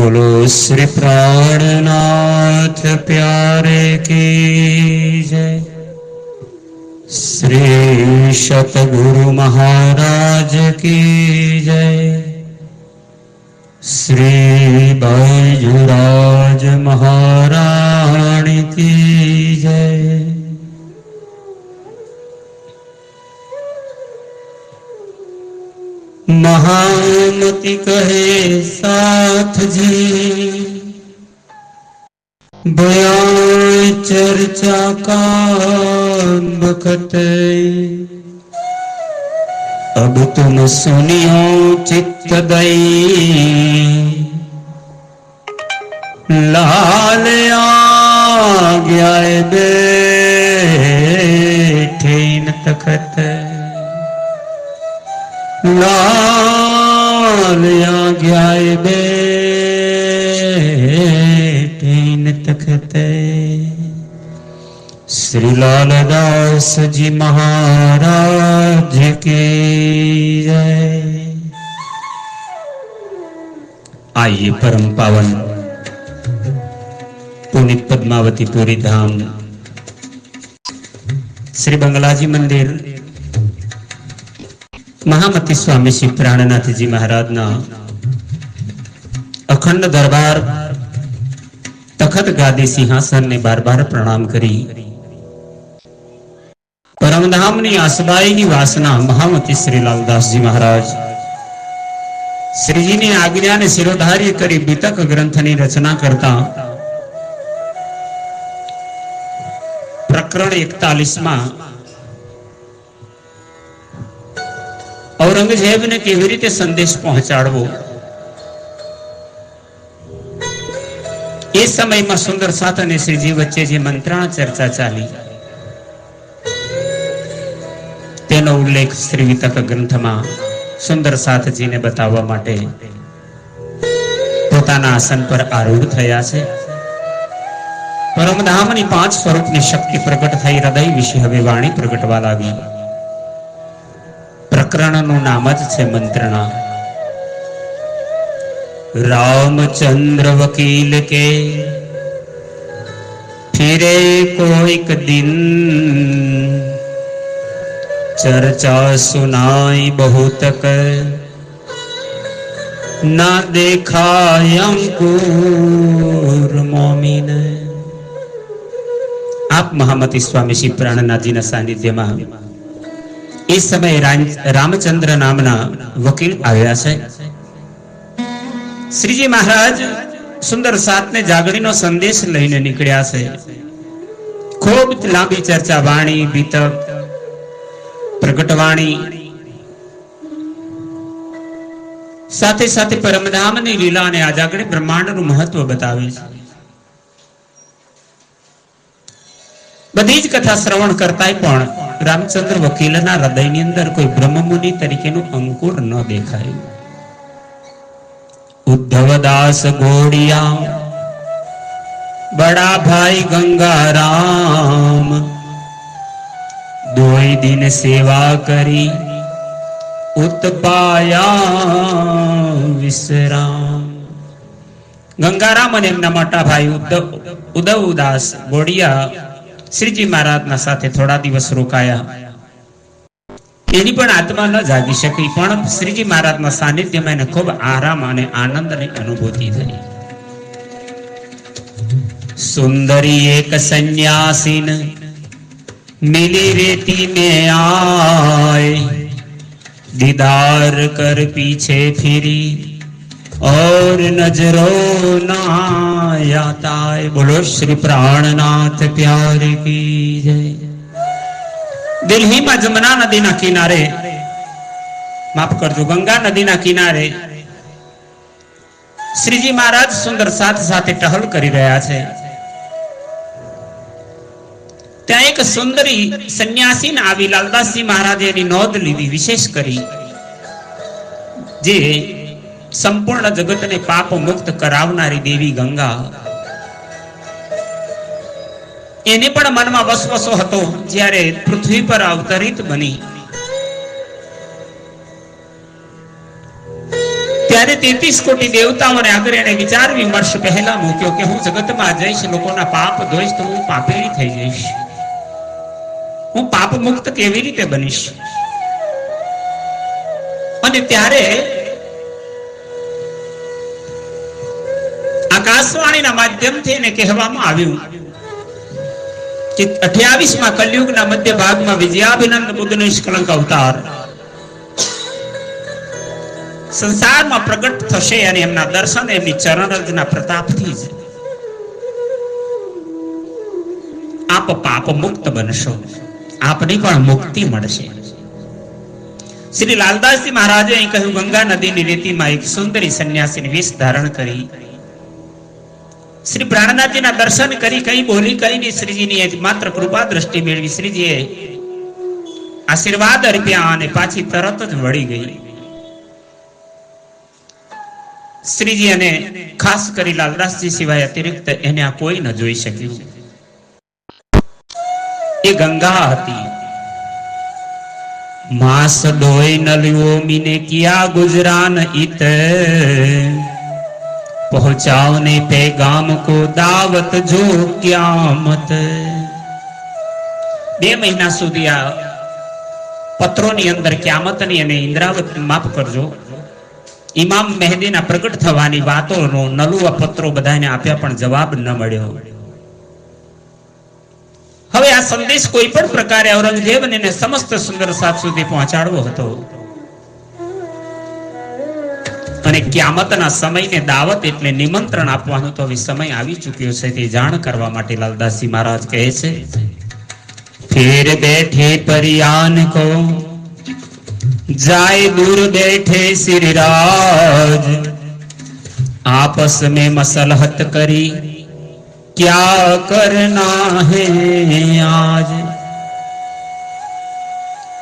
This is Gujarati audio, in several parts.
बोलो श्री प्राणनाथ प्यारे की जय। श्री सतगुरु महाराज की जय। श्री बैजुराज महारानी की जय। महामति कहे साथ जी, बयान चर्चा का बखत, अब तुम सुनियो चित्त दई, लाल आज्ञा बैठे न तखत, लाल आज्ञा बैठे न तखत। श्री लालदास जी महाराज की जय। आइए परम पावन पुनित पद्मावतीपुरी धाम श्री बंगलाजी मंदिर महामती स्वामी श्री प्राणनाथ जी महाराज ना अखंड दरबार तखत गादी सिंहासन ने बार बार प्रणाम करी। परमधाम नी आसबाई नी वासना महामती श्री लालदास जी महाराज श्रीजी ने आज्ञा ने शिरोधार्य करी बीतक ग्रंथ नी रचना करता प्रकरण 41 में औरंगजेब ने केवी रीते संदेश पहोंचाड़वो ए समय में सुंदर साथ अने श्रीजी वच्चे जे मंत्रणा चर्चा चाली तेनो उल्लेख श्री वितक ग्रंथ में सुंदर साथ जी ने बतावा माटे पोताना आसन पर आरूढ़ थया छे। परमधामनी 5 स्वरूपनी शक्ति प्रकट थई हृदय विषे हवे वाणी प्रकटवा लागी। प्रकरणनु नाम ज छे मंत्रणा। रामचंद्र वकील के फिरे कोईक दिन, चर्चा सुनाई बहुत कर, ना देखा अंकुर मोमिन। आप महामती स्वामी श्री प्राणनाथ जी ना सानिध्य में इस समय रामचंद्र नामना वकील आया है। श्रीजी महाराज सुंदर साथ ने जागरी नो संदेश लईने निकळ्या छे। खूब लांबी चर्चा वाणी बीतक प्रकटवाणी साथे साथे परमधाम नी लीला ने आजागरे ब्रह्मांड नु महत्व बतावे छे। बधी ज कथा श्रवण करताय पण रामचंद्र वकीलना हृदयनी अंदर कोई ब्रह्ममुनि तरीकेनो अंकुर न देखायो। उद्धवदास घोड़िया बड़ा भाई गंगाराम, 2 दिन सेवा करी उत्पाया विश्राम। गंगाराम अने एमना मोटा भाई उद्धवदास घोड़िया श्रीजी महाराज ना साथे थोड़ा दिवस रोकाया। एनी पण आत्मा न जागी शकी, पण श्रीजी महाराज ना सानिध्य में ने खूब आराम अने आनंद ने अनुभूति थई। सुंदरी एक सन्यासीन मिली रेती में आए, दीदार कर पीछे फिरी और नजरों ना आता। बोलो श्री प्राणनाथ प्यारे की जय। दिल्ली में जमुना नदी ना किनारे, माफ करजो, गंगा नदी ना किनारे श्रीजी महाराज सुंदर साथ साथे टहल करी रह्या छे। त्या एक सुंदरी सन्यासी ने आवी लालदासजी महाराजे एनी नोंध लीधी विशेष करी, जे संपूर्ण जगत ने पाप मुक्त करावनारी देवी गंगा। एने पण मन में वसवसो हतो ज्यारे पृथ्वी पर अवतरित बनी ત્યારે 33 કોટી દેવતાઓને આગળ એને વિચાર વિમર્શ પહેલા મૂક્યો કે હું જગતમાં જઈશ, લોકોના પાપ ધોઈશ તો હું પાપેડી થઈ જઈશ, હું પાપ મુક્ત કેવી રીતે બનીશ? અને ત્યારે આકાશવાણીના માધ્યમથી એને કહેવામાં આવ્યું કે 28માં કલયુગના મધ્ય ભાગમાં વિજયાભિનંદ બુદ્ધનો નિષ્કલંક અવતાર સંસારમાં પ્રગટ થશે અને એમના દર્શન એમની ચરણરજના પ્રતાપથી જ આપ પાપ મુક્ત બનશો, આપની પણ મુક્તિ મળશે. શ્રી લાલદાસજી મહારાજે અહીં કહ્યું, ગંગા નદીની રેતીમાં એક સુંદરી સંન્યાસીની વેશ ધારણ કરી શ્રી પ્રાણનાથજીના દર્શન કરી, કઈ બોલી કઈ નહીં, શ્રીજીની માત્ર કૃપા દ્રષ્ટિ મેળવી શ્રીજીએ આશીર્વાદ આપ્યા અને પાછી તરત જ વળી ગઈ. શ્રીજી અને ખાસ કરી લાલદાસજી સિવાય અતિરિક્ત એને આ કોઈ ન જોઈ શક્યું. એ ગંગા હતી. માસ ડોય નલ્યો મીને કિયા ગુજરાન ઈત, પહોંચાવને પેગામ કો દાવત જો ક્યામત. 2 મહિના સુધી આ પત્રોની અંદર ક્યામતની અને ઇન્દ્રાવત માફ કરજો ઇમામ મહેદીના પ્રગટ થવાની વાતોનો નલુઆ પત્રો બધાને આપ્યા પણ જવાબ ન મળ્યો. હવે આ સંદેશ કોઈ પણ પ્રકારે ઔરંગઝેબને સમસ્ત સુંદર સાથ સુધી પહોંચાડવો હતો અને ક્યામતના સમયને દાવત એટલે નિમંત્રણ આપવાનું તો હવે સમય આવી ચૂક્યો છે તે જાણ કરવા માટે લાલદાસજી મહારાજ કહે છે, ફિર બેઠે પરિયાન કો जाए दूर बैठे श्री राज, आपस में मसलहत करी क्या करना है आज.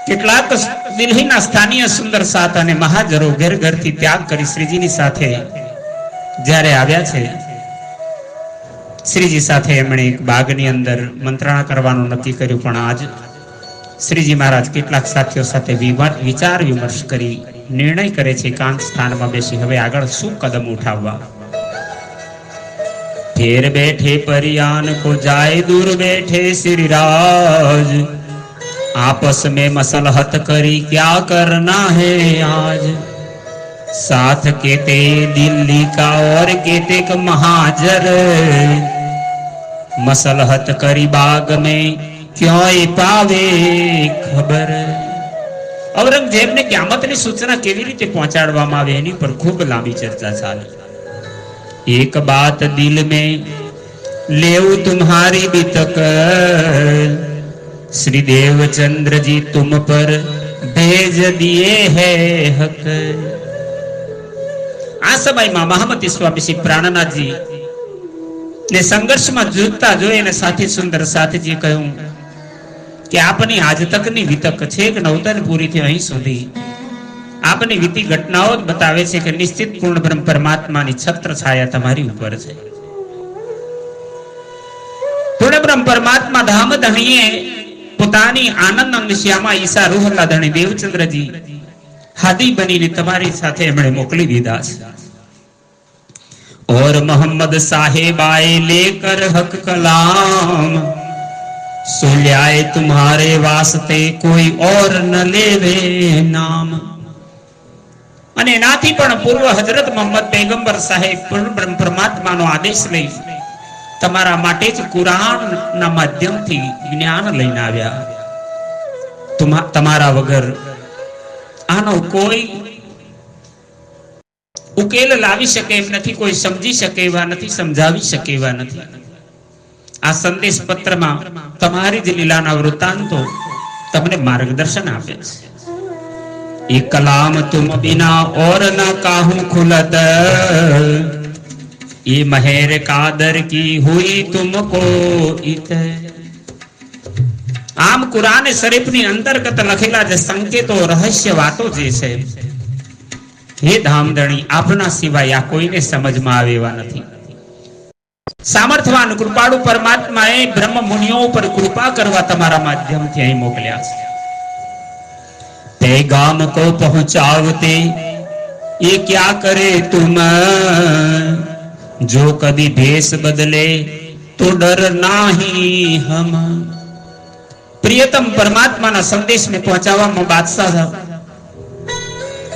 કેટલાક દિલ્હીના સ્થાનીય સુંદર સાત અને મહાજરો ઘર ઘરથી ત્યાગ કરી શ્રીજીની સાથે જ્યારે આવ્યા છે, શ્રીજી સાથે એમણે એક બાગની અંદર મંત્રણા કરવાનું નક્કી કર્યું. પણ આજ શ્રીજી મહારાજ કેટલાક સાથીઓ સાથે વિચાર વિમર્શ કરી નિર્ણય કરે છે એકાંત સ્થાનમાં બેસી હવે આગળ શું કદમ ઉઠાવવા. ફેર બેઠે પરિયાન કો જાય દૂર બેઠે શ્રી રાજ, आपस में मसलहत करी क्या करना है आज. साथ केते दिल्ली का और केते का महाजर, मसलहत करी बाग में क्यों पावे खबर. औरंगजेब ने क्यामतની સૂચના કેવી રીતે પહોંચાડવામાં આવે એની પર ખૂબ લાંબી ચર્ચા ચાલી. एक बात दिल में लेऊ तुम्हारी बितक, श्री देवचंद्र जी तुम पर भेज दिए है हक. આ સમયમાં મહામતી સ્વામી શ્રી પ્રાણનાથજી ને સંઘર્ષમાં જૂજતા જોઈ અને સાથી સુંદર સાથીજી કહ્યું કે આપની આજ તકની વિતક છે કે નવતરપુરીથી અહીં સુધી આપની વીતી ઘટનાઓ જ બતાવે છે કે નિશ્ચિત પૂર્ણ બ્રહ્મ પરમાત્માની છત્ર છાયા તમારી ઉપર છે. પૂર્ણ બ્રહ્મ પરમાત્મા ધામ ધણીએ પોતાની આનંદ અંગ શ્યામા ઈસા રૂહલા ધણી દેવચંદ્રજી હાદી બનીને તમારી સાથે એમણે મોકલી દીધા છે. और मोहम्मद साहेब आए लेकर हक कलाम, सुल्याए तुम्हारे वास्ते कोई और न लेवे नाम. અને એનાથી પણ પૂર્વ હજરત મોહમ્મદ પૈગંબર સાહેબ પૂર્ણ બ્રહ્મ પરમાત્માનો આદેશ લઈ તમારા માટે જ કુરાન ના માધ્યમથી જ્ઞાન લઈને આવ્યા. તમારા વગર આનો કોઈ ઉકેલ લાવી શકે એમ નથી, કોઈ સમજી શકે એવા નથી, સમજાવી શકે એવા નથી. આ સંદેશ પત્રમાં તમારી જ લીલાના વૃત્તાંતો તમને માર્ગદર્શન આપે છે. ये कलाम तुम बिना और न काहू खुलत, ये महेर कादर की हुई तुमको इत. આમ કુરાન શરીફની અંતર્ગત લખેલા જે સંકેતો રહસ્ય વાતો જે છે હે ધામધણી આપના સિવાય આ કોઈને સમજમાં આવે એવા નથી. સામર્થવાન કૃપાળુ પરમાત્માએ બ્રહ્મ મુનિઓ ઉપર કૃપા કરવા તમારા માધ્યમથી અહીં મોકલ્યા છે. पैगाम को पहुंचावते ये क्या करे तुम, जो कभी भेष बदले तो डर नाही हम। प्रियतम परमात्माના સંદેશને પહોંચાડવામાં બાદશાહ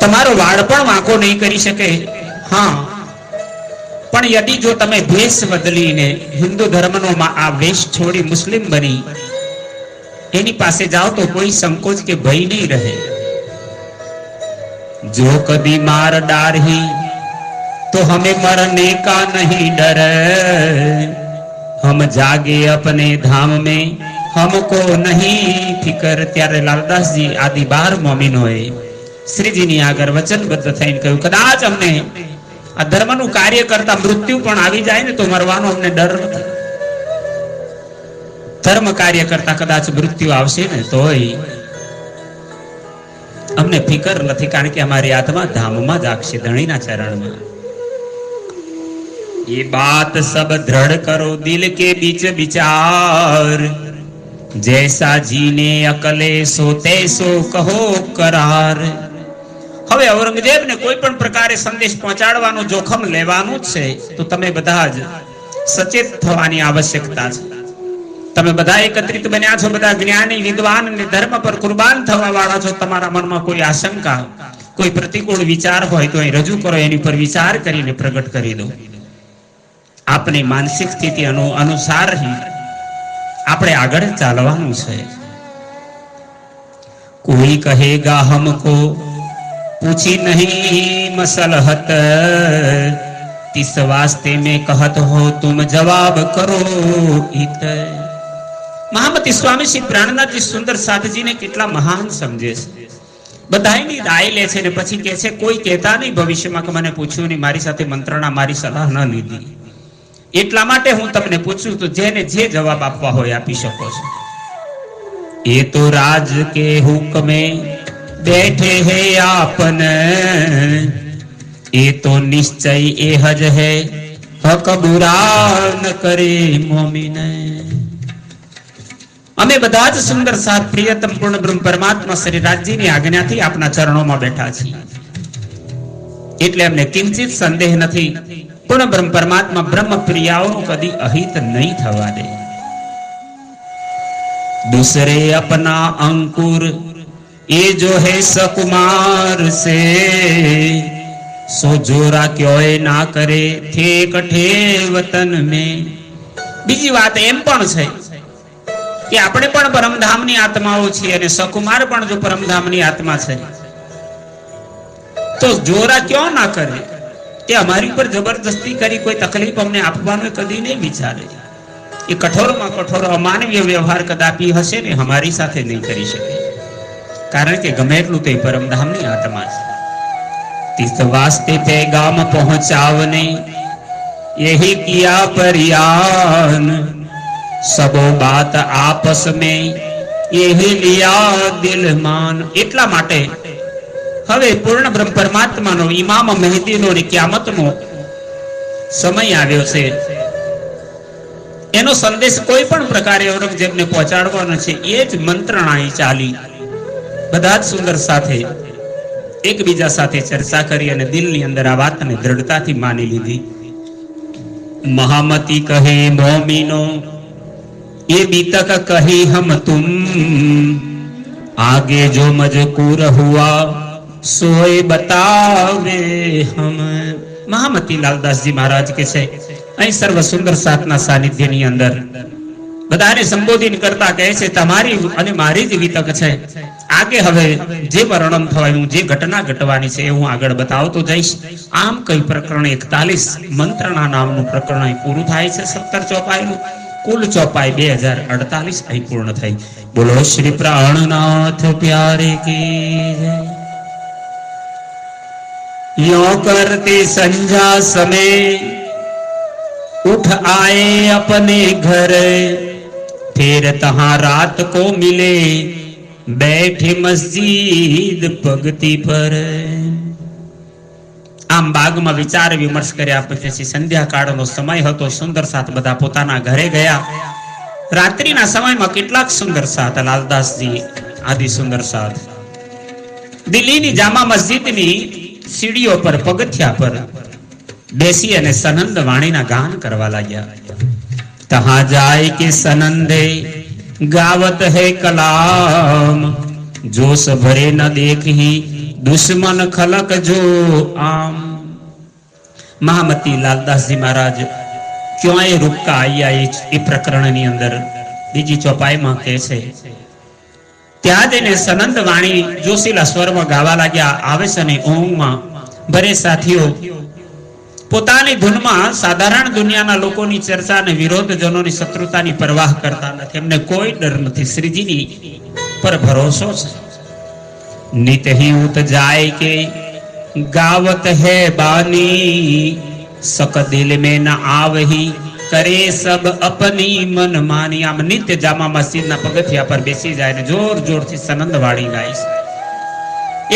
તમારો વાળ પણ વાંકો નહીં કરી શકે, હા, પણ યદि જો તમે ભેષ બદલીને હિન્દુ ધર્મનો આ વેશ છોડી મુસ્લિમ બની એની પાસે જાઓ તો કોઈ સંકોચ કે ભય નહીં રહે। जो कभी मार डारही तो हमें मरने का नहीं डर, हम जागे अपने धाम में हमको नहीं फिकर। ત્યારે લાલદાસજી આદિ 12 મોમિનોએ શ્રીજીની આગળ વચનબદ્ધ થઈને કહ્યું, કદાચ અમને આ ધર્મનું કાર્ય કરતા મૃત્યુ પણ આવી જાય ને તો મરવાનો અમને ડર નથી। ધર્મ કાર્ય કરતા કદાચ મૃત્યુ આવશે ને તોય અમને ફિકર નથી, કારણ કે અમારી આત્મા ધામમાં જ આગશે, ધણીના ચરણમાં। ये बात सब दृढ़ करो दिल के बीच विचार, जैसा जीने अकले सोते सो कहो करार। હવે ઔરંગઝેબને કોઈ પણ પ્રકારે સંદેશ પહોંચાડવાનો જોખમ લેવાનું જ છે તો તમે બધા જ સચેત થવાની આવશ્યકતા છે। તમે બધા એકત્રિત બન્યા છો, બધા જ્ઞાની વિદ્વાન અને ધર્મ પર કુરબાન થવા વાળા છો। તમારા મનમાં કોઈ આશંકા, કોઈ પ્રતિકૂળ વિચાર હોય તો અહીં રજૂ કરો, એની પર વિચાર કરીને પ્રગટ કરી દો। આપની માનસિક સ્થિતિ અનુસાર આપણે આગળ ચાલવાનું છે। કોઈ કહેગા હમકો પૂછી નહીં મસલહત, तिस वास्ते में कहत हो तुम जवाब करो इत। મહામતી સ્વામી શ્રી પ્રાણનાથજી સુંદર સાધજીને કેટલા મહાન સમજે છે। બધાયની રાય લે છે ને પછી કહે છે કોઈ કહેતા નહીં ભવિષ્યમાં કે મને પૂછ્યું નહીં, મારી સાથે મંત્રણા, મારી સલાહ ન લીધી, એટલા માટે હું તમને પૂછું તો જેને જે જવાબ આપવા હોય આપી શકો છો। એ તો રાજ કે હુકમે બેઠે હે આપન, એ તો નિશ્ચય એ હજ હે હક બુરા ન કરે મોમિન। અમે બધા જ સુંદર સાથ પ્રિયતમ પૂર્ણ બ્રહ્મ પરમાત્મા શ્રી રાજજીની આજ્ઞાથી આપના ચરણોમાં બેઠા છીએ, એટલે અમને કિંચિત સંદેહ નથી। પૂર્ણ બ્રહ્મ પરમાત્મા બ્રહ્મ પ્રિયાઓનું કદી અહિત નહીં થવા દે। दूसरे अपना अंकुर ये जो है सकुमार से, सो जोरा क्यों ना करे थे कठे वतन में। બીજી વાત એમ પણ છે કે આપણે પણ પરમધામની આત્માઓ છીએ અને સકુમાર પણ જો પરમધામની આત્મા છે તો જોરા ક્यों ના કરે, કે અમારી પર જબરદસ્તી કરી કોઈ તકલીફ અમને આપવાનો કદી નહીં વિચારે। એ કઠોરમાં કઠોર અમાનવીય વ્યવહાર કદાપી હશે ને અમારી સાથે નહીં કરી શકે, કારણ કે ગમે એટલું તે પરમધામની આત્મા છે। तिस वास्ते पैगाम पहुंचावने यही किया परियान, सबो बात आपस में यही लिया दिल मान। એટલા માટે હવે પૂર્ણ બ્રહ્મ પરમાત્માનો ઇમામ મહેદીનો ને કિયામતનો સમય આવ્યો છે। એનો સંદેશ કોઈ પણ પ્રકારે ઔરંગઝેબને પહોંચાડવાનો છે। એ જ મંત્રણા ચાલી, બધા જ સુંદર સાથે એકબીજા સાથે ચર્ચા કરી અને દિલની અંદર આ વાતને દ્રઢતાથી માની લીધી। महामती कहे मोमिनो ये बीतक कही हम तुम, आगे जो मजकूर हुआ सोए बतावे हम। महामती लालदासजी महाराज के છે અહીં સર્વ સુંદર સાતના સાનિધ્યની અંદર બધાને સંબોધિત કરતા કહે છે તમારી અને મારી જ વિતક છે। આગે હવે જે વર્ણન થવાનું, જે ઘટના ઘટવાની છે એ હું આગળ બતાવતો જઈશ। આમ કઈ પ્રકરણ 41 મંત્રણા નામનું પ્રકરણ અહીં પૂરું થાય છે। 17 ચોપાઈનું કુલ ચોપાઈ 2048 અહીં પૂર્ણ થઈ। બોલો શ્રી પ્રાણનાથ પ્યારે કી જય। યો કરતે સંજા समय उठ आए अपने घर, फिर तहां रात को मिले बैठे मस्जिद पगती पर। આમ બાગમાં વિચાર વિમર્શ કર્યા પછી સંધ્યાકાળનો સમય હતો। સુંદર સાથ બધા પોતાના ઘરે ગયા। રાત્રિના સમયમાં કેટલાક સુંદર સાથ લાલદાસજી આદિ સુંદર સાથ દિલ્હીની જામા મસ્જિદની સીડીઓ પર પગથિયા પર બેસી અને સનંદ વાણીના ગાન કરવા લાગ્યા. તહા જાય કે સનંદે ગાવત હૈ કલામ, જોશ ભરે ન દેખી દુશ્મન ખલક જો આમ. મહામતી લાલદાસજી મહારાજ ક્યાંય રૂપકા આયા એ પ્રકરણની અંદર બીજી ચોપાઈમાં કહે છે, ત્યાં જઈને સનંદ વાણી જોશીલા સ્વરમાં ગાવા લાગ્યા. આવે છે ને ઊંઘમાં ભરે સાથીઓ પોતાની ધૂનમાં સાધારણ દુનિયાના લોકોની ચર્ચા અને વિરોધજનોની શત્રુતાની પરવાહ કરતા નથી. એમને કોઈ ડર નથી, શ્રીજીની પર ભરોસો છે. નિત ही उत जाए के गावत है बानी, सक दिल में न आवही करे सब अपनी मन मानी. આમ નિત્ય જામા મસ્જિદના પગથિયા પર બેસી જાય ને જોર જોરથી સનંદ વાળી ગાય છે.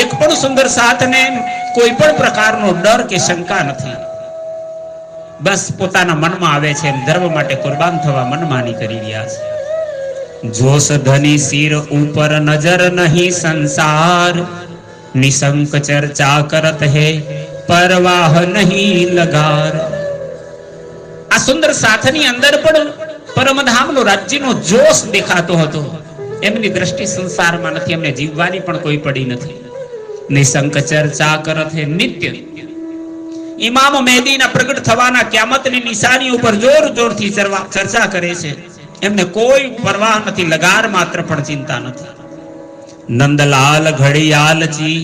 એક પણ સુંદર સાથને કોઈ પણ પ્રકારનો ડર કે શંકા નથી. બસ પોતાના મનમાં આવે છે એમ ધર્મ માટે કુરબાન થવા મનમાની કરી રહ્યા છે. જોશ ધની સિર ઉપર નજર નહીં સંસાર, નિશંક ચર્ચા કરત હે પરવાહ નહીં લગાર. આ સુંદર સાથની અંદર પણ પરમધામનો રાજ્યનો જોશ દેખાતો હતો. એમની દ્રષ્ટિ સંસારમાં નથી, એમને જીવવાની પણ કોઈ પડી નથી. નિશંક ચર્ચા કરત હે, નિત્ય ઇમામ મહેદીના પ્રગટ થવાના ક્યામતની નિશાની ઉપર જોર જોરથી ચર્ચા કરે છે. એમને કોઈ પરવાહ નથી, લગાર માત્ર પણ ચિંતા નથી. નંદલાલ ઘડિયાલજી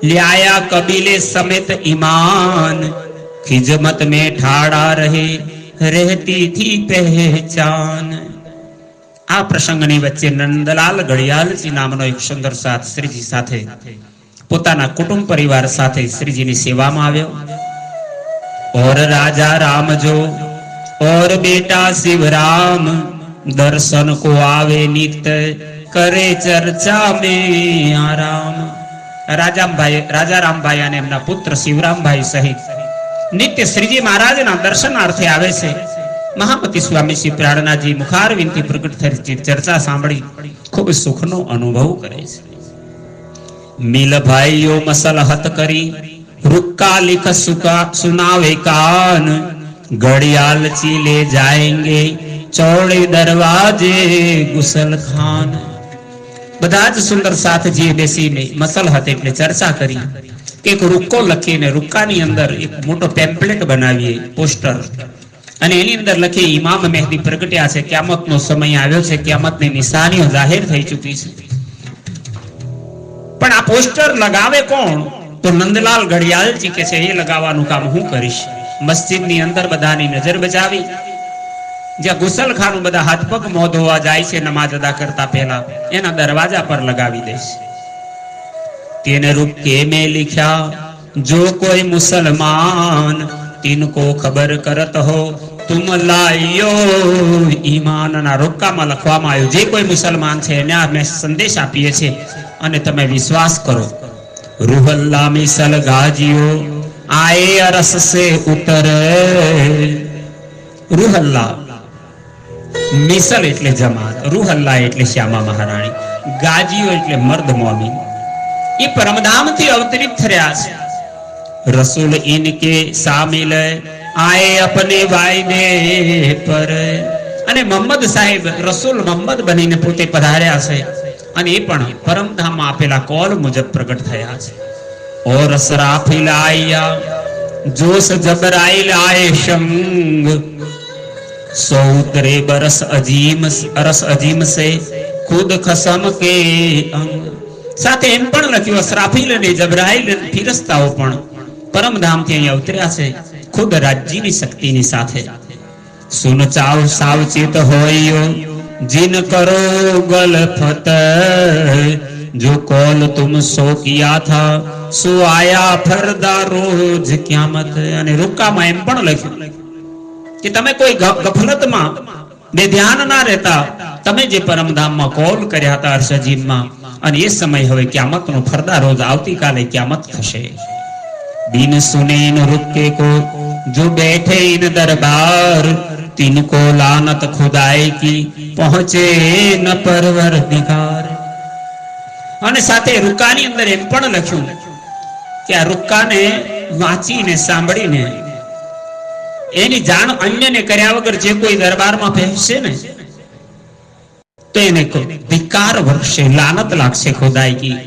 લ્યાયા કબીલે સમેત ઈમાન, ખિજમત में ઠાડા રહે રહેતી થી પહેચાન. આ પ્રસંગની વચ્ચે નંદલાલ ઘડિયાલજી નામનો એક સુંદર સાથ શ્રીજી સાથે પોતાના કુટુંબ પરિવાર સાથે શ્રીજીની સેવામાં આવ્યો. और राजा राम जो और बेटा शिवराम, दर्शन को आवे नित्य करे चर्चा में आराम. राजा रामभाई અને એમના પુત્ર શિવરામભાઈ સહિત નિત્ય શ્રીજી મહારાજના દર્શનાર્થે આવે છે. મહામતી સ્વામી શ્રી પ્રાણનાજી મુખારવિંદથી પ્રગટ થઈ ચર્ચા સાંભળી ખૂબ સુખનો અનુભવ કરે છે. મિલ ભાઈઓ મસલહત કરી रुक्का लिख सुनावे कान, घड़ियालची ले जाएंगे चौड़े दरवाजे गुसल खान. બધા જ સુંદર સાથજીએ બેસીને મસલહત એટલે ચર્ચા કરી કે એક રૂક્કો લખીને રૂક્કાની અંદર એક મોટો પેમ્પલેટ બનાવીએ, પોસ્ટર, અને એની અંદર લખી ઇમામ મહેદી પ્રગટ્યા છે, ક્યામતનો સમય આવ્યો છે, ક્યામતની નિશાનીઓ જાહેર થઈ ચૂકી છે. પણ આ પોસ્ટર લગાવે કોણ? તો નંદલાલ ઘડિયાલજી કે છે એ લગાવવાનું કામ હું કરીશ. મસ્જિદની અંદર બધાની નજર બચાવી, જ્યાં ગુસલખાનું બધા હાથ પગ મોં ધોવા જાય છે નમાજ અદા કરતા પહેલા, એના દરવાજા પર લગાવી દઈશ. તેને રૂપકે મેં लिखा जो कोई मुसलमान, तिनको खबर करत हो तुम लायो ईमान. ના રૂપકામાં લખવામાં આવ્યું જે કોઈ મુસલમાન છે એને અમે સંદેશ આપીએ છીએ અને તમે વિશ્વાસ કરો. रूहल्ला मिसल गाजियो आए अरस से उतर. रूहल्ला મિસલ એટલે જમાત, રૂહલ્લા એટલે શ્યામા મહારાણી, ગાજીઓ એટલે મર્દ મોમીન. એ પરમધામથી અવતરિત થયા છે. રસૂલ ઇનકે શામિલ આए अपने वायदे पर. અને મોહમ્મદ સાહેબ રસૂલ મોહમ્મદ બનીને પોતે પધાર્યા છે અને એ પણ પરમધામમાં આપેલા કોલ મુજબ પ્રગટ થયા છે. ઓર સરાફિલ આયા જોશ જબરાઈલ આય શંગ, સૌતરે બરસ અજીમ સે ખુદ ખસમ કે અંગ. સાથે એમ પણ લખ્યું અસરાફિલ અને જબરાઈલ ફિરસ્તાઓ પણ પરમધામથી અહીં અવતર્યા છે ખુદ રાજ્યની શક્તિની સાથે. સુન ચાવ સાવચેત હોયો जिन करो गलफत, जो कॉल तुम सो किया था सो आया फरदा रोज क्यामत. અને રૂકામાં એમ પણ લખ્યું કે તમે કોઈ ગફલતમાં બેધ્યાન ના રહેતા, તમે જે પરમધામમાં કોલ કર્યા હતા અરસજીમમાં, અને એ સમય હવે ક્યામતનો ફરદા રોજ આવતીકાલે ક્યામત થશે. बिन सुने न रुके को जो बैठे इन दरबार, तिनको लानत खुदाई की पहुंचे न परवरदिगार. અને સાથે રૂકાની અંદર એમ પણ લખ્યું કે આ રૂક્કાને વાંચીને સાંભળીને એની જાણ અન્યને કર્યા વગર જે કોઈ દરબારમાં બેસશે ને તો એને ધિક્કાર વર્ષે, લાનત લાગશે ખુદાઈ કી,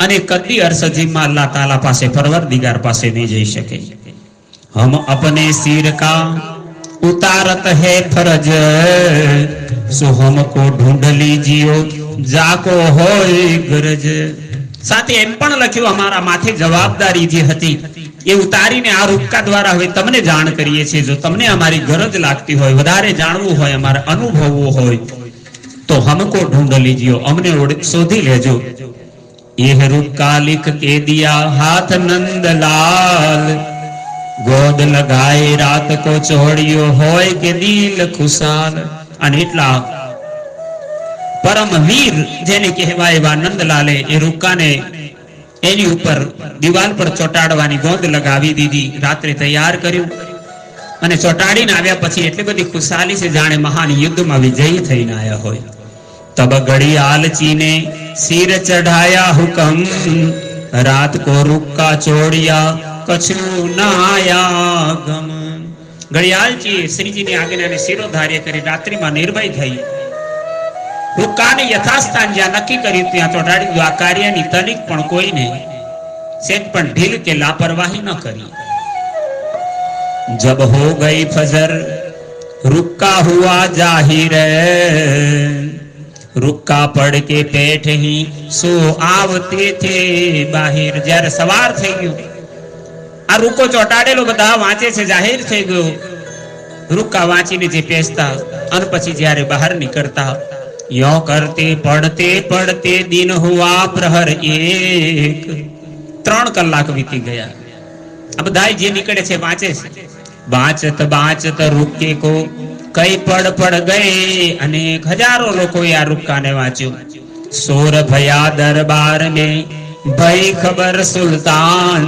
અને કદી અરસજીમાં અલ્લાહ તાલા પાસે, પરવરદિગાર પાસે નહીં જઈ શકે. હમ અપને સિર કા ઉતારત હૈ ફરજ, સો હમકો ઢૂંઢ લીજિયો જાકો હોય ગરજ. સાથે એમ પણ લખ્યું, અમારા માથે જવાબદારી જે હતી એ ઉતારીને આ રૂક્કા દ્વારા હવે તમને જાણ કરીએ છીએ. જો તમને અમારી ગરજ લાગતી હોય, વધારે જાણવું હોય, અમારે અનુભવવું હોય તો હમકો ઢૂંઢ લીજિયો, અમને શોધી લેજો. यह रुक्का लिख के दिया हाथ नंदलाल, गोद लगाए रात को छोड़ियो होय के दिल खुशाल. અને એટલા પરમ વીર જેને કહેવાય એવા નંદલાલે એ રૂક્કાને એની ઉપર દિવાલ પર ચોટાડવાની ગોંદ લગાવી દીધી. રાત્રે તૈયાર કર્યું અને ચોટાડીને આવ્યા પછી એટલી બધી ખુશાલી છે જાણે મહાન યુદ્ધમાં વિજયી થઈને આવ્યા હોય. तब घड़ियाल चीने सिर चढ़ाया हुक्म, रात को रुक्का छोड़िया कछु नाया गम. ઘડિયાળજી શ્રીજીની આજ્ઞાને શિરોધાર્ય કરી રાત્રિમાં નિર્ભય થઈ રૂક્કાને યથાસ્થાન જ્યાં નક્કી કર્યું ત્યાં ચોટાડી. આ કાર્યની તનિક પણ કોઈને સેજ પણ ઢીલ કે લાપરવાહી ન કરી. જબ હો ગઈ ફજર रुक्का हुआ जाहिर, रुक्का पड़ के पेट ही सो आवते थे बाहिर. જ્યારે સવાર થઈ ગયું, આ રૂક્કો ચોટાડેલો બધા વાંચે છે, જાહેર થઈ ગયો. રૂક્કા વાંચીને જે પેસતા અને પછી જ્યારે બહાર નીકળતા, યો કરતે પડતે પડતે દિન હુઆ પ્રહર એક. 3 કલાક વીતી ગયા. આ બધા જે નીકળે છે વાંચે છે. बाचत बाचत रुक्के को कई पड़ पड़ गए, अनेक हजारों लोगों आ रुक्का ने वांच्યું. सोर भया दरबार में भई खबर सुल्तान,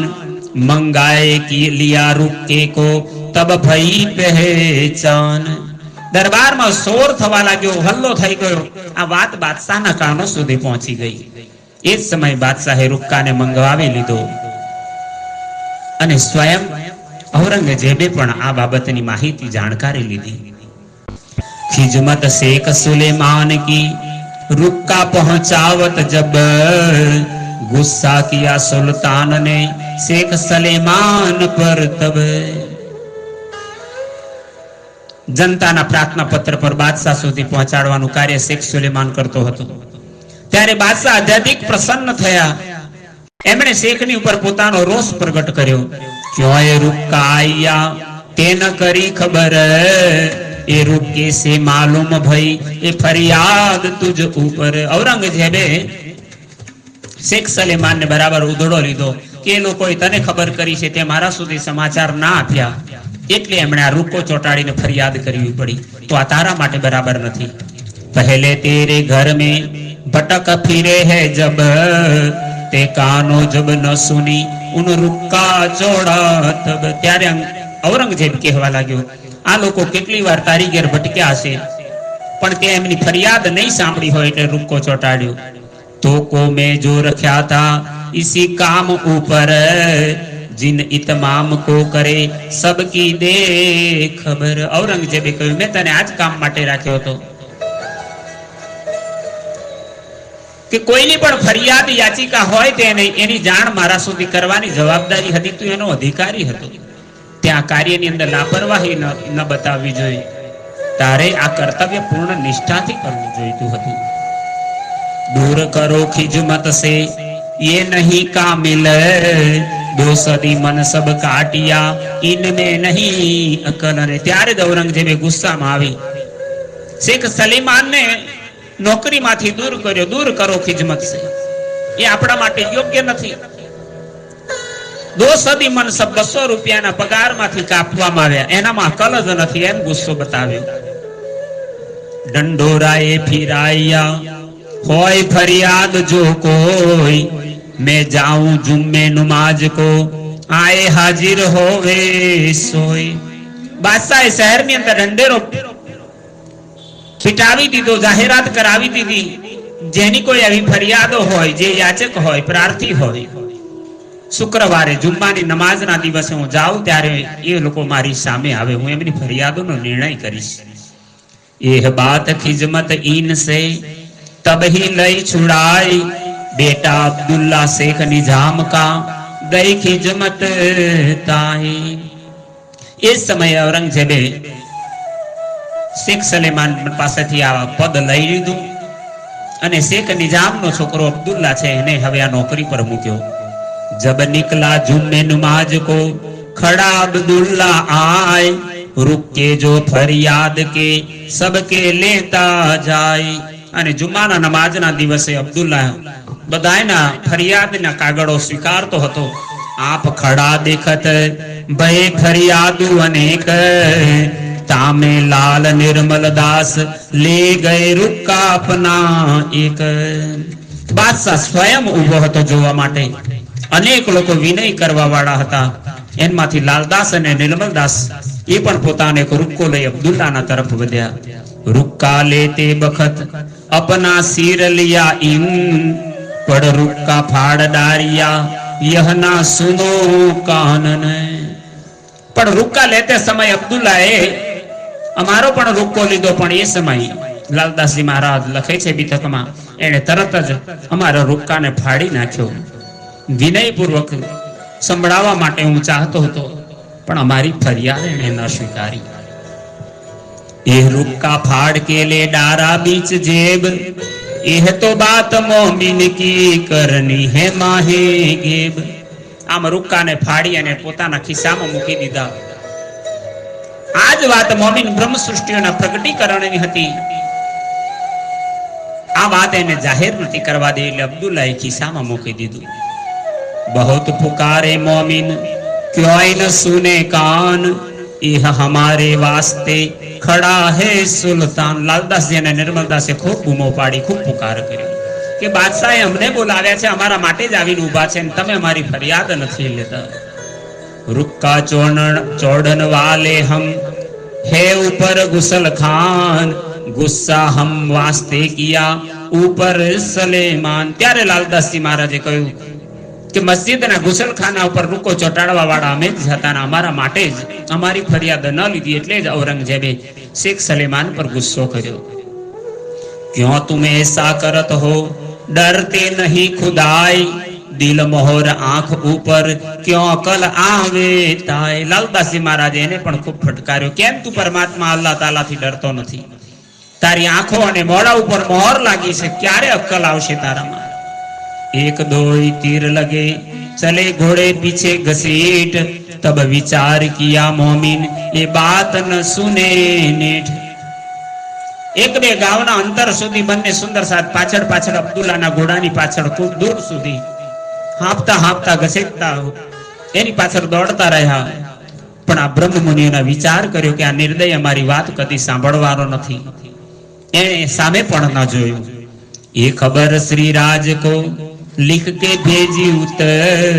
मंगाए की लिया रुक्के को तब भई पहचान. દરબારમાં સોર થવા લાગ્યો, હલ્લો થઈ ગયો. આ વાત બાદશાહના કાનો સુધી પહોંચી ગઈ. એ જ સમય બાદશાહે રૂક્કાને મંગાવી લીધો અને સ્વયં औरंगजेबे पण आ बाबतनी माहिती जानकारी लीधी. खिजमत शेख सुलेमान की रुक्का पहुंचावत जब, गुस्सा किया सुल्तान ने शेख सलेमान पर तब. जनताना प्रार्थना पत्र पर बादशाह સુધી પહોંચાડવાનું કાર્ય શેખ સુલેમાન કરતો હતો. ત્યારે બાદશાહ અત્યધિક પ્રસન્ન થયા. એમણે શેખની ઉપર પોતાનો રોષ પ્રગટ કર્યો. क्यों ये रुक्का आया ते न करी खबर, ये रुक्के से मालूम भई ये फरियाद तुझ ऊपर. औरंगजेबे शेख सलेमान ने बराबर उधड़ो લીધો કે એ લોકોએ તને ખબર કરી છે તે મારા સુધી સમાચાર ના આપ્યા, એટલે એમણે આ રૂક્કો ચોટાડીને ફરિયાદ કરવી પડી. તો આ તારા માટે બરાબર નથી. પહેલે તેરે ઘર में भटक फिरे है जब, ते कानो जब न सुनी उन रुक्का छोड़ा तब. ત્યારે ઔરંગઝેબ કહેવા લાગ્યો, આ લોકો કેટલી વાર તારી ઘેર ભટક્યા છે પણ તે એમની ફરિયાદ નહીં સાંભળી હોય એટલે રૂક્કો ચોટાડ્યો. તો કો મેં જો રખ્યા था इसी काम ऊपर, जिन इतमाम को करे सबकी दे खबर. ઔરંગઝેબે કહ્યું, મેં તને આ જ કામ માટે રાખ્યો હતો કે કોઈની પણ ફરિયાદ યાચિકા હોય તેને એની જાણ મારા સુધી કરવાની જવાબદારી હતી. તું એનો અધિકારી હતો. ત્યાં કાર્યની અંદર લાપરવાહી ન બતાવવી જોઈએ. તારે આ કર્તવ્ય પૂર્ણ નિષ્ઠાથી કરવું જોઈતું હતું. દૂર કરો ખિજમત સે ये नहीं कामिल, 2 सदी मन सब काटिया इनमें नहीं अकल. અને ત્યારે જ ઔરંગઝેબે ગુસ્સામાં આવી શેખ સલીમાનને નોકરીમાંથી દૂર કર્યો. દૂર કરો ખિજમત સે, એ આપણા માટે યોગ્ય નથી. 2 સદી મનસબ 200 રૂપિયાના પગારમાંથી કાપવામાં આવ્યા, એનામાં અકલ જ નથી, એમ ગુસ્સો બતાવ્યો. ડંડોરાએ ફિરાયા હોય ફરિયાદ જો કોઈ, मैं जाऊं जुम्मे नमाज को आए हाजिर होवे सोई. બાદશાહે શહેરની અંદર ઢંઢેરો પીટાવી દીધો, જાહેરાત કરાવી દીધી. જેની કોઈ આવી ફરિયાદો હોય, જે યાચક હોય, પ્રાર્થી હોય, શુક્રવારે જુમ્માની નમાઝના દિવસે હું જાઉં ત્યારે એ લોકો મારી સામે આવે, હું એમની ફરિયાદોનો નિર્ણય કરીશ. એહ બાત ખિજમત ઈન સે તબ હી લઈ છુડાઈ, બેટા અબ્દુલ્લા શેખ નિઝામ કા ગઈ ખિજમત તાહી. એ સમયે ઔરંગઝેબે શેખ સલેમાન પાસેથી આ પદ લઈ લીધું અને શેખ નિઝામનો છોકરો અબ્દુલ્લા છે એને હવે આ નોકરી પર મૂક્યો. જબ નિકલા જુમ્મે નમાજ કો ખડા અબ્દુલ્લા આય, रुक के जो फरियाद के सबके लेता જાય. અને જુમ્માના નમાઝના દિવસે અબ્દુલ્લા બધાયના ફરિયાદના કાગળો સ્વીકારતો હતો. આપ ખડા દેખત ભય ફરિયાદુ અનેક, તામે લાલ નિર્મલ દાસ લે ગયે રૂકા અપના એક. બાદશાહ સ્વયં ઉભો હતો જોવા માટે. અનેક લોકો વિનય કરવા વાળા હતા. એમાંથી લાલદાસ અને નિર્મલદાસ એ પણ પોતાને એક રૂક્કો લઈ અબ્દુલ્લાના તરફ વધ્યા. રૂક્કા લેતે બખત અપના સિર લિયા ઇન, પડ રૂક્કા ફાડ ડારિયા યહના સુનો કાનન. પણ રૂક્કા લેતે સમય અબ્દુલ્લાએ અમારો પણ રૂક્કો લીધો, પણ એ સમય લાલદાસજી મહારાજ લખે છે બીતકમાં, એને તરત જ અમારા રૂક્કાને ફાડી નાખ્યો. વિનયપૂર્વક સંભળાવવા માટે હું ચાહતો હતો, પણ અમારી ફરિયાદ એને ન સ્વીકારી. એ રૂક્કા ફાડ કે લે ડારા બીચ જેબ, એહ તો બાત મોમિન કી કરની હે માહે ગેબ. આમ રૂક્કાને ફાડી અને પોતાના ખિસ્સામાં મૂકી દીધા. આ જ વાત મોમિન બ્રહ્મ સૃષ્ટિઓના પ્રગટીકરણની હતી. આ વાત એને જાહેર નથી કરવા દે એટલે અબ્દુલ્લાએ ખિસ્સામાં મૂકી દીધું. बहुत पुकारे मोमिन क्यों न सुने कान, यह हमारे वास्ते खड़ा है सुल्तान. लालदास जी ने निर्मलदासे खूब बूमो पाड़ी, खूब पुकार કર્યો કે બાદશાહે અમને બોલાવ્યા છે, અમારા માટે જ આવીને ઊભા છે, તમે અમારી ફરિયાદ નથી લેતા. रुक्का चौड़न वाले हम है ऊपर गुसल खान, गुस्सा हम वास्ते किया ऊपर सलेमान. ત્યારે લાલદાસજી મહારાજે કહ્યું કે મસ્જિદના ગુસલખાના ઉપર રૂકો ચોટાડવા વાળા અમે જ હતા, અમારા માટે જ અમારી ફરિયાદ ન લીધી, એટલે જ ઔરંગઝેબે શેખ સલેમાન પર ગુસ્સો કર્યો. ક્यों तुम ऐसा करत हो डरते नहीं खुदाई, दिल मोहर आंख ऊपर क्यों अकल आवे ताय. લાલદાસજી મહારાજે એને પણ ખૂબ ફટકાર્યો, કેમ તું પરમાત્મા અલ્લાહ તાલાથી ડરતો નથી? તારી આંખો અને મોઢા ઉપર મોહર લાગી છે, ક્યારે અક્કલ આવશે તારામાં? एक दो तीर लगे चले घोड़े पीछे घसीट, तब विचार किया मोमिन ये बात न सुने नेठ. एक बे गावना अंतर સુધી બંને સુંદર સાથ પાછળ પાછળ અબ્દુલ્લાના ઘોડાની પાછળ ખૂબ દૂર સુધી હાંફતા હાંફતા ઘસેટતા એની પાછળ દોડતા રહ્યા. પણ આ બ્રહ્મ મુનિઓના વિચાર કર્યો કે આ નિર્દય અમારી વાત કદી સાંભળવાનો નથી. એણે સામે પણ ન જોયું. ये खबर श्री राज को लिख के भेजी उतर,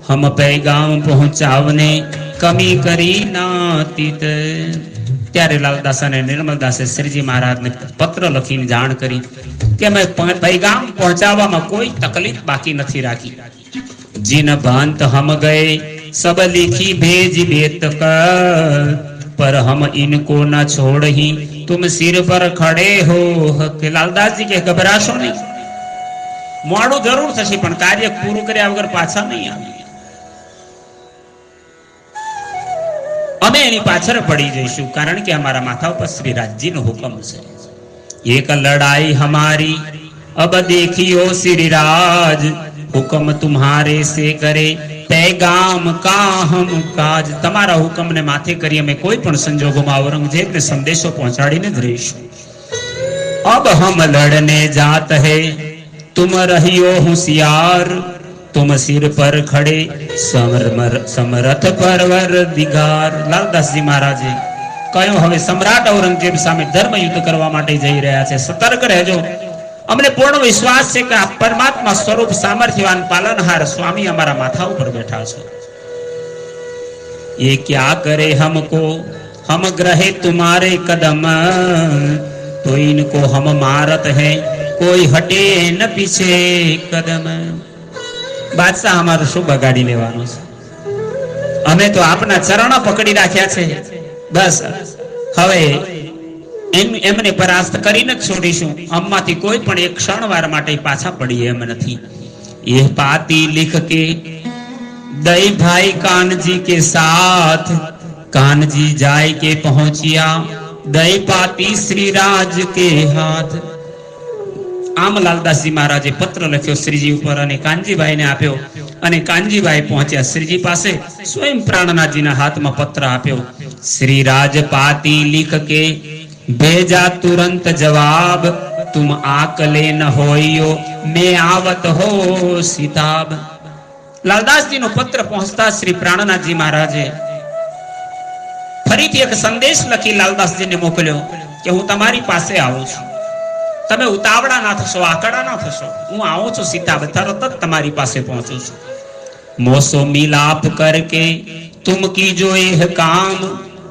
हम पैगाम पहुंचावने कमी करी नातीत. ત્યારે લાલદાસ અને નિર્મલદાસે શ્રીજી મહારાજને પત્ર લખીને જાણ કરી કે અમે પૈગામ પહોંચાડવામાં કોઈ તકલીફ બાકી નથી રાખી. जिन भांत हम गए सब लिखी भेज बेत कर, पर हम इनको न छोड़ ही तुम सिर पर खड़े हो. કે લાલદાસજી કે ગભરાશો નહીં, મોડું જરૂર થશે પણ કાર્ય પૂરું કર્યા વગર પાછા નહીં આવે. અમે એની પાછળ પડી જઈશું, કારણ કે અમારા માથા ઉપર શ્રી રાજજીનો હુકમ છે. એક લડાઈ હમારી અબ દેખિયો શ્રી રાજ, હુકમ તુમ્હારે સે કરે पैगाम का हम काज. તમારા હુકમને માથે કરી અમે કોઈ પણ સંજોગોમાં ઔરંગઝેબને સંદેશો પહોંચાડીને જ રહીશું. अब हम लड़ने जात है तुम रहियो होशियार, तुम सिर पर खड़े समरथ परवर दिगार. લાલદાસજી મહારાજે કહ્યું હવે સમ્રાટ ઔરંગઝેબ સામે ધર્મ યુદ્ધ કરવા માટે જઈ રહ્યા છે, સતર્ક રહેજો. અમને પૂર્ણ વિશ્વાસ છે કે આ પરમાત્મા સ્વરૂપ સામર્થ્યવાન પાલનહાર સ્વામી અમારા માથા ઉપર બેઠા છે. ये क्या करे हमको हम ग्रहे तुम्हारे कदम, तो इनको हम मारत है कोई हटे न पीछे कदम. બાદશાહ અમારું શું બગાડી લેવાનું છે? અમે તો આપના ચરણો પકડી રાખ્યા છે, બસ હવે એમને પરાસ્ત કરીને જ છોડીશું. અમમાંથી કોઈ પણ એક ક્ષણવાર માટે પાછા પડીએ એમ નથી. ये पाती लिख के दई भाई कानजी के साथ, कानजी जाय के पहुंचिया दई पाती श्री राज के हाथ. આમ લાલદાસજી મહારાજે પત્ર લખ્યો શ્રીજી ઉપર અને કાનજીભાઈને આપ્યો, અને કાનજીભાઈ પહોંચ્યા શ્રીજી પાસે. સ્વયં પ્રાણનાથજીના હાથમાં પત્ર આપ્યો. શ્રી રાજ પાતી लिख के भेजा तुरंत जवाब, तुम आकले न होइयो मैं आवत हो सीताब. લાલદાસજી નો પત્ર પહોંચતા શ્રી પ્રાણનાથજી મહારાજે ફરીથી એક સંદેશ લખી લાલદાસજીને મોકલ્યો કે હું તમારી પાસે આવું છું, તમે ઉતાવળા ના થશો, આકડા ના થશો, હું આવું છું સીતાબ, તરત જ તમારી પાસે પહોંચું છું. મોસો મિલાપ કરકે तुम कीजो यह काम,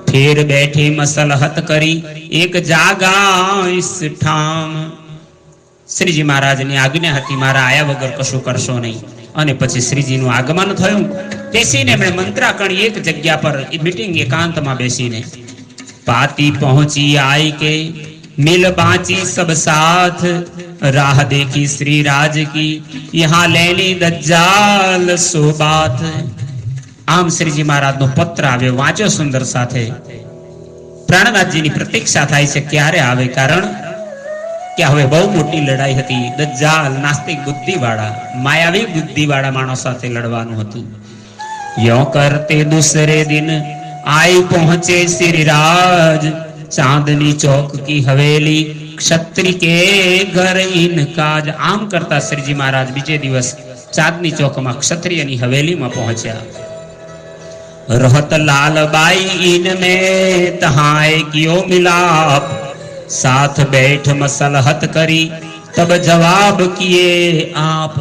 फिर बैठे मसलहत करी एक जागा इस ठाम. શ્રીજી મહારાજની આજ્ઞા હતી, મારા આયા વગર કશું કરશો નહીં. અને પછી શ્રીજીનું આગમન થયું. બેસીને એમણે મંત્રાકણી એક જગ્યા પર મીટિંગ એકાંતમાં બેસીને પાતી પહોંચી આઈ કે મિલ બાંચી સબ સાથ, રાહ દેખી શ્રી રાજ કી યહાં લેની દજ્જાલ સો બાત. આમ શ્રીજી મહારાજનો પત્ર આવ્યો, વાંચ્યો સુંદર સાથે. પ્રાણનાથજીની પ્રતીક્ષા થાય છે ક્યારે આવે, કારણ કે હવે બહુ મોટી લડાઈ હતી. દજ્જાલ નાસ્તિક બુદ્ધિવાળા, માયાવી બુદ્ધિવાળા માણસ સાથે લડવાનું હતું. યો કરતે દૂસરે દિન આઈ પહોંચે શ્રી રાજ, ચાંદની ચોક કી હવેલી ક્ષત્રિ કે ઘર ઇનકાજ. આમ કરતા શ્રીજી મહારાજ બીજે દિવસ ચાંદની ચોકમાં ક્ષત્રિયની હવેલીમાં પહોંચ્યા. रहत लालबाई इनमें तहाए कियो मिलाप, साथ बैठ मसलहत करी तब जवाब किए आप.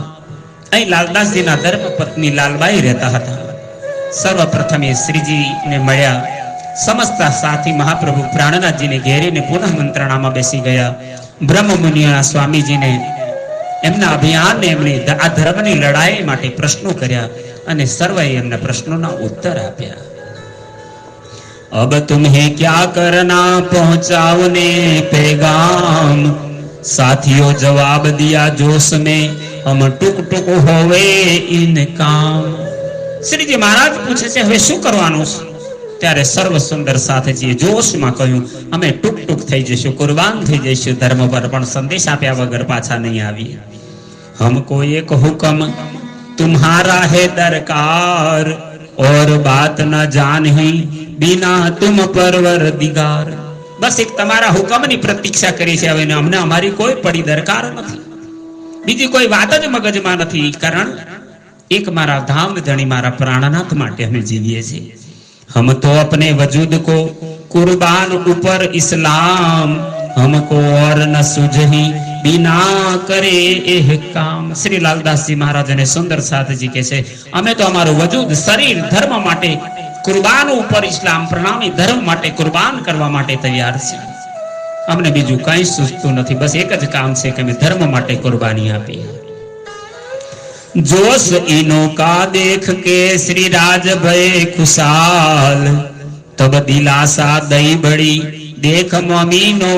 અહીં લાલદાસજીના ધર્મ પત્ની લાલબાઈ રહેતા હતા. સર્વપ્રથમ એ શ્રીજીને મળ્યા. સમસ્ત સાથી મહાપ્રભુ પ્રાણનાથજીને ઘેરીને પુનઃ મંત્રણામાં બેસી ગયા. બ્રહ્મ મુનિના સ્વામીજીને એમના અભિયાનને એમણે આ ધર્મની લડાઈ માટે પ્રશ્નો કર્યા અને સર્વે એમના પ્રશ્નોના ઉત્તર આપ્યા. અબ તુમ્હે ક્યા કરના પહોંચાવને પેગામ, સાથીઓ જવાબ દિયા જોશ में हम टुक टुक होवे इन काम. શ્રીજી મહારાજ પૂછે છે હવે શું કરવાનું છે? ત્યારે સર્વ સુંદર સાથીજીએ જોશમાં કહ્યું અમે ટુક ટુક થઈ જઈશું, કુરબાન થઈ જઈશું ધર્મ પર, પણ સંદેશ આપ્યા વગર પાછા નહીં આવીએ. हमको एक हुक्म तुम्हारा है दरकार, और बात न जानही बिना तुम परवरदिगार. बस एक તમારા હુકમની પ્રતીક્ષા કરી છે, હવે અમને અમારી કોઈ પડી દરકાર નથી, બીજી કોઈ વાત જ મગજમાં નથી. કારણ એક મારા ધામ ધણી મારા પ્રાણનાથ માટે અમે જીવીએ છીએ. हम तो अपने वजूद को कुर्बान ऊपर इस्लाम, हमको और न सूझही बिना करे एह काम. શ્રી લાલદાસજી મહારાજ અને સુંદર સાથજી કહે છે અમે તો અમારું વજૂદ શરીર ધર્મ માટે કુરબાન ઉપર ઇસ્લામ પ્રણામી ધર્મ માટે કુરબાન કરવા માટે તૈયાર છે. અમને બીજું કંઈ સૂઝતું નથી, બસ એક જ કામ છે કે અમે ધર્મ માટે કુરબાની આપીએ. જોશ ઇનો કા દેખ કે શ્રી રાજ ભય ખુશાલ, તબ દિલાસા દઈ બડી દેખ મમીનો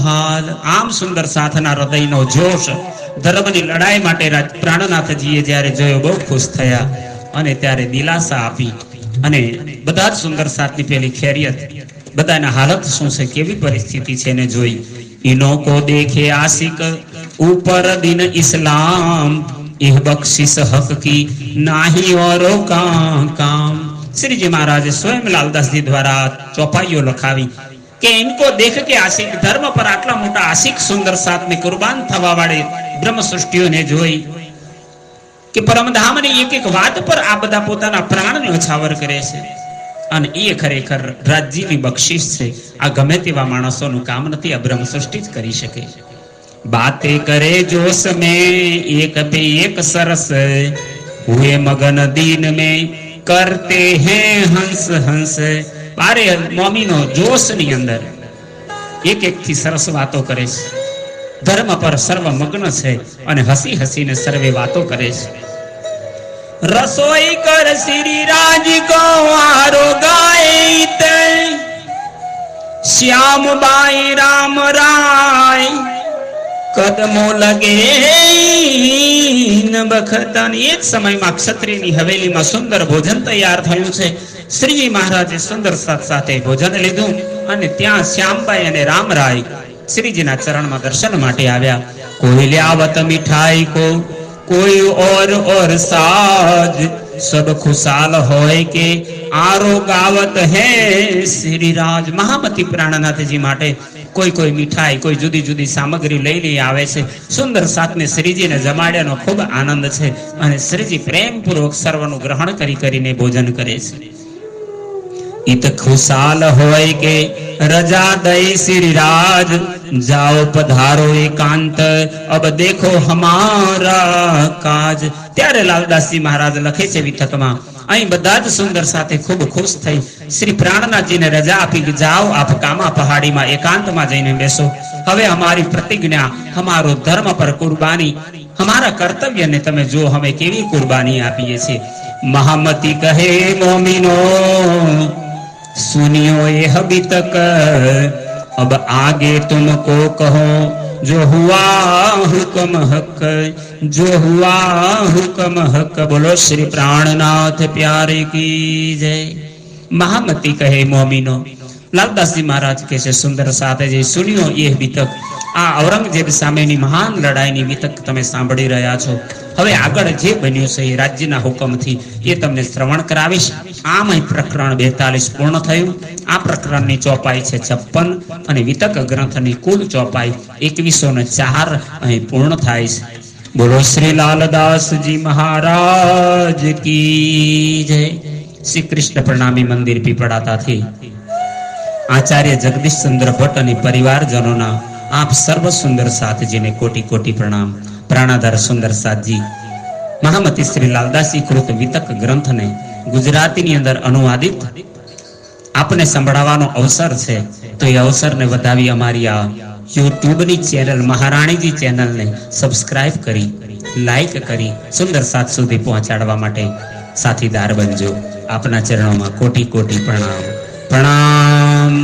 હાલ. આમ સુંદર સાથના હૃદયનો જોશ ધર્મની લડાઈ માટે પ્રાણનાથજીએ જ્યારે જોયો બહુ ખુશ થયા અને ત્યારે દિલાસા આપી. અને બધા જ સુંદર સાથની પેલી ખેરિયત, બધાના હાલત શું છે, કેવી પરિસ્થિતિ છે ને જોઈ. ઇનો કો દેખે આશિક ઉપર દિન ઇસ્લામ, इह बख्शिश हक की नाही औरो काम. श्रीजी महाराज स्वयं लालदासजी द्वारा चौपाईओ लखावी કે इनको देख के आशिक धर्म पर આટલા મોટા આશિક સુંદર સાથને કુરબાન થવા વાળે બ્રહ્મ સૃષ્ટિઓને જોઈ કે પરમધામની એક એક વાત પર આ બધા પોતાના પ્રાણને ઉછાવર કરે છે. અને એ ખરેખર રાજ્યની બક્ષિસ છે. આ ગમે તેવા માણસોનું કામ નથી, આ બ્રહ્મ સૃષ્ટિ જ કરી શકે. बातें करे जोश में एक पे एक सरस, हुए मगन दीन में करते हैं हंस हंस. बारे मोमीनो जोश ની અંદર એક એક થી સરસ વાતો કરે છે, ધર્મ પર સર્વ મગ્ન છે અને હસી હસીને સર્વે વાતો કરે છે. रसोई कर श्री राज को आरो गाय श्याम बाई राम राय कदमो लगे न बखतन। એ જ સમયમાં ક્ષત્રિયની હવેલીમાં સુંદર ભોજન તૈયાર થયું છે. શ્રીજી મહારાજે સુંદર સાથે ભોજન લીધું અને ત્યાં શ્યામબાઈ અને રામરાય શ્રીજીના ચરણમાં દર્શન માટે આવ્યા. કોઈ લ્યાવત મીઠાઈ કો કોઈ ઓર સાજ सब खुशाल होय के आरो गावत है श्री राज। महामती प्राणनाथ जी माटे कोई कोई मिठाई कोई जुदी जुदी सामग्री लई लई आवे छे। सुंदर साथ में श्रीजी ने जमाड्यानो खूब आनंद छे अने श्रीजी प्रेम पूर्वक सर्वનું ગ્રહણ કરીને ભોજન કરે છે. इत खुशाल होय के रजा दई श्री राज जाओ पधारो एकांत अब देखो हमारा काज। त्यारे लालदासजी महाराज लखे छे विथकમાં અહીં બધા જ સુંદર સાથે ખૂબ ખુશ થઈ શ્રી પ્રાણનાથજીને રજા આપી કે જાઓ આપ કામા પહાડીમાં એકાંતમાં જઈને બેસો. હવે અમારી પ્રતિજ્ઞા અમારો ધર્મ પર કુરબાની અમારા કર્તવ્યને તમે જો અમે કેવી કુરબાની આપીએ છીએ. महामती कहे मोमिनो सुनियो ये अभी तक अब आगे तुमको कहो जो हुआ हुक्म हक जो हुआ हुक्म हक। बोलो श्री प्राणनाथ प्यारे की जय। महामती कहे मोमिनो लालदासजी महाराज के से सुंदर साथ जे सुनियो ये अभी तक आ औरंगजेब सामेनी महान लड़ाईनी वितक तमे सांभળી રહ્યા છો. હવે આગળ જે બન્યું છે એ રાજ્યના હુકમથી એ તમને શ્રવણ કરાવીશ. આમ અહીં પ્રકરણ 42 પૂર્ણ થયું. આ પ્રકરણની ચોપાઈ છે 56 અને વિતક ગ્રંથની કુલ ચોપાઈ 2104 અહીં પૂર્ણ થાય છે. બોલો શ્રી લાલદાસજી મહારાજ કી જય. શ્રી કૃષ્ણ પ્રણામી મંદિર પીપળાતાથી આચાર્ય જગદીશ ચંદ્ર ભટ્ટ અને પરિવારજનોના आप सर्व सुंदर साथ जी ने कोटि कोटि प्रणाम. प्राणाधार सुंदर साथ जी महामती श्री लालदासी कृत वितक ग्रंथ ने गुजराती ની અંદર અનુવાદિત આપને સંભળાવવાનો અવસર છે. તો એ અવસરને વધાવી અમારી આ YouTube ની ચેનલ મહારાણીજી ચેનલ ને સબસ્ક્રાઇબ કરી લાઈક કરી સુંદર સાથ સુધી પહોંચાડવા માટે સાથીદાર બનજો. આપના ચરણોમાં કોટि કોટि પ્રણામ. પ્રણામ.